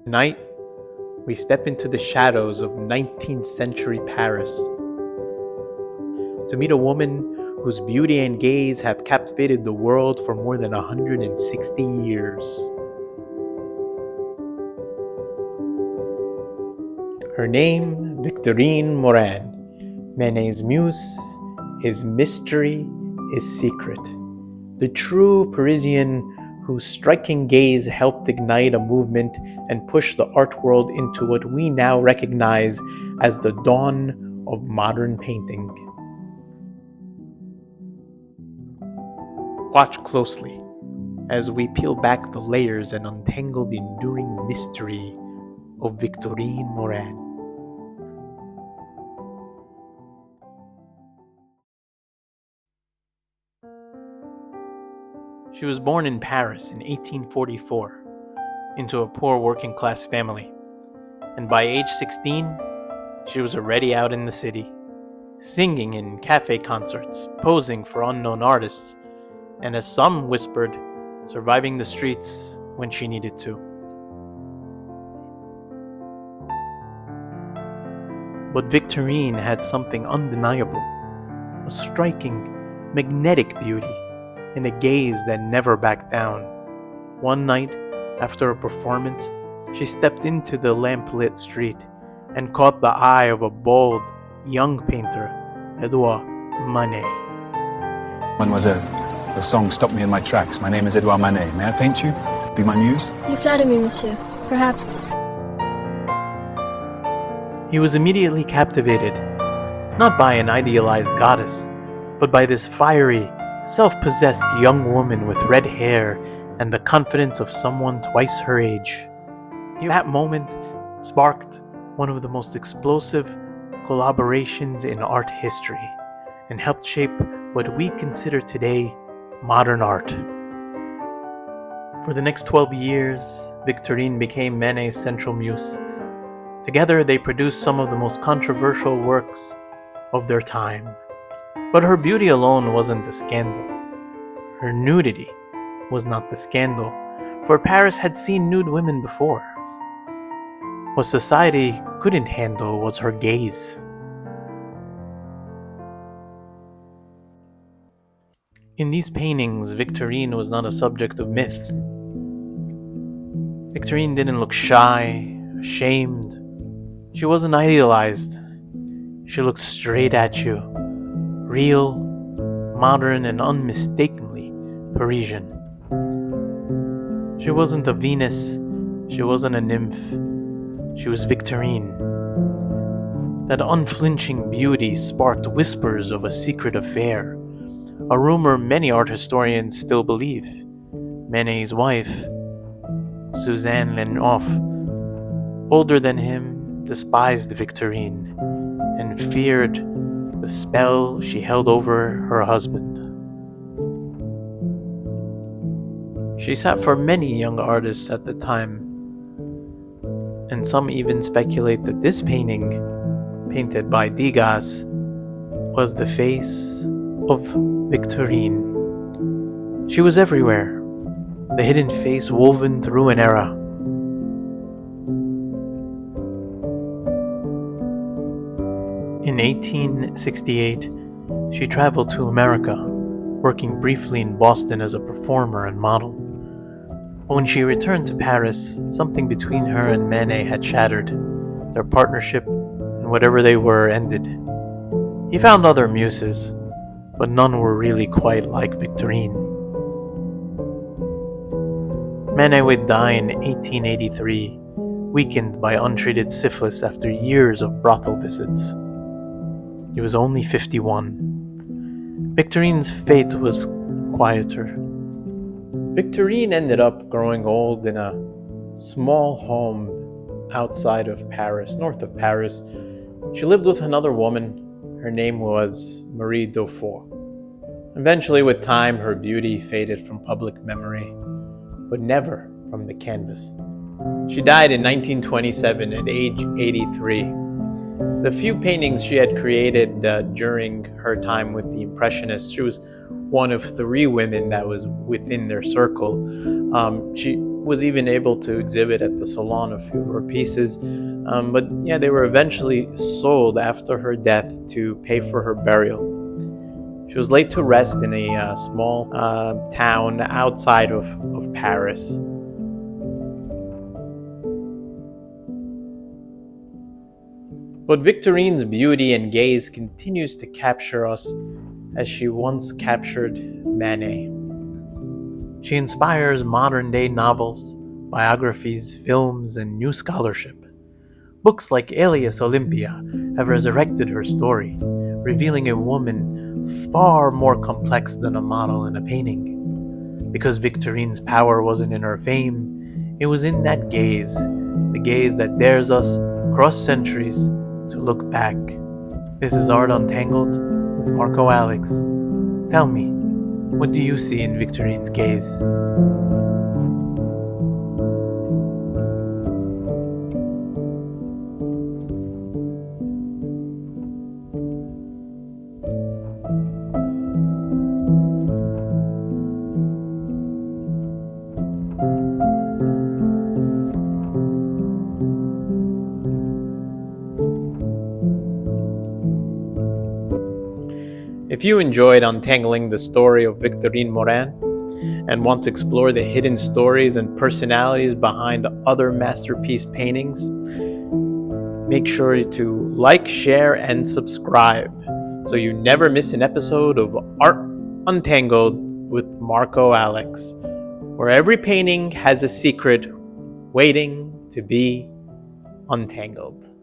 Tonight, we step into the shadows of 19th century Paris to meet a woman whose beauty and gaze have captivated the world for more than 160 years. Her name, Victorine Meurent, Manet's muse, his mystery, his secret. The true Parisian whose striking gaze helped ignite a movement and push the art world into what we now recognize as the dawn of modern painting. Watch closely as we peel back the layers and untangle the enduring mystery of Victorine Meurent. She was born in Paris in 1844 into a poor working-class family, and by age 16, she was already out in the city, singing in café concerts, posing for unknown artists, and as some whispered, surviving the streets when she needed to. But Victorine had something undeniable, a striking, magnetic beauty, and a gaze that never backed down. One night, after a performance, she stepped into the lamp-lit street and caught the eye of a bold, young painter, Édouard Manet. Mademoiselle, your song stopped me in my tracks. My name is Édouard Manet. May I paint you? Be my muse? You flatter me, monsieur. Perhaps. He was immediately captivated, not by an idealized goddess, but by this fiery, self-possessed young woman with red hair and the confidence of someone twice her age. That moment sparked one of the most explosive collaborations in art history and helped shape what we consider today modern art. For the next 12 years, Victorine became Manet's central muse. Together, they produced some of the most controversial works of their time. But her beauty alone wasn't the scandal. Her nudity was not the scandal, for Paris had seen nude women before. What society couldn't handle was her gaze. In these paintings, Victorine was not a subject of myth. Victorine didn't look shy, ashamed. She wasn't idealized. She looked straight at you. Real, modern, and unmistakably Parisian. She wasn't a Venus, she wasn't a nymph, she was Victorine. That unflinching beauty sparked whispers of a secret affair, a rumor many art historians still believe. Manet's wife, Suzanne Lenoff, older than him, despised Victorine and feared the spell she held over her husband. She sat for many young artists at the time, and some even speculate that this painting, painted by Degas, was the face of Victorine. She was everywhere, the hidden face woven through an era. In 1868, she traveled to America, working briefly in Boston as a performer and model. But when she returned to Paris, something between her and Manet had shattered. Their partnership, and whatever they were, ended. He found other muses, but none were really quite like Victorine. Manet would die in 1883, weakened by untreated syphilis after years of brothel visits. He was only 51. Victorine's fate was quieter. Victorine ended up growing old in a small home outside of Paris, north of Paris. She lived with another woman. Her name was Marie Dufour. Eventually, with time, her beauty faded from public memory, but never from the canvas. She died in 1927 at age 83. The few paintings she had created during her time with the Impressionists, she was one of three women that was within their circle. She was even able to exhibit at the Salon a few of her pieces, but yeah, they were eventually sold after her death to pay for her burial. She was laid to rest in a small town outside of Paris. But Victorine's beauty and gaze continues to capture us as she once captured Manet. She inspires modern-day novels, biographies, films, and new scholarship. Books like Alias Olympia have resurrected her story, revealing a woman far more complex than a model in a painting. Because Victorine's power wasn't in her fame, it was in that gaze, the gaze that dares us, across centuries, to look back. This is Art Untangled with Marco Alex. Tell me, what do you see in Victorine's gaze? If you enjoyed untangling the story of Victorine Meurent and want to explore the hidden stories and personalities behind other masterpiece paintings, make sure to like, share, and subscribe so you never miss an episode of Art Untangled with Marco Alex, where every painting has a secret waiting to be untangled.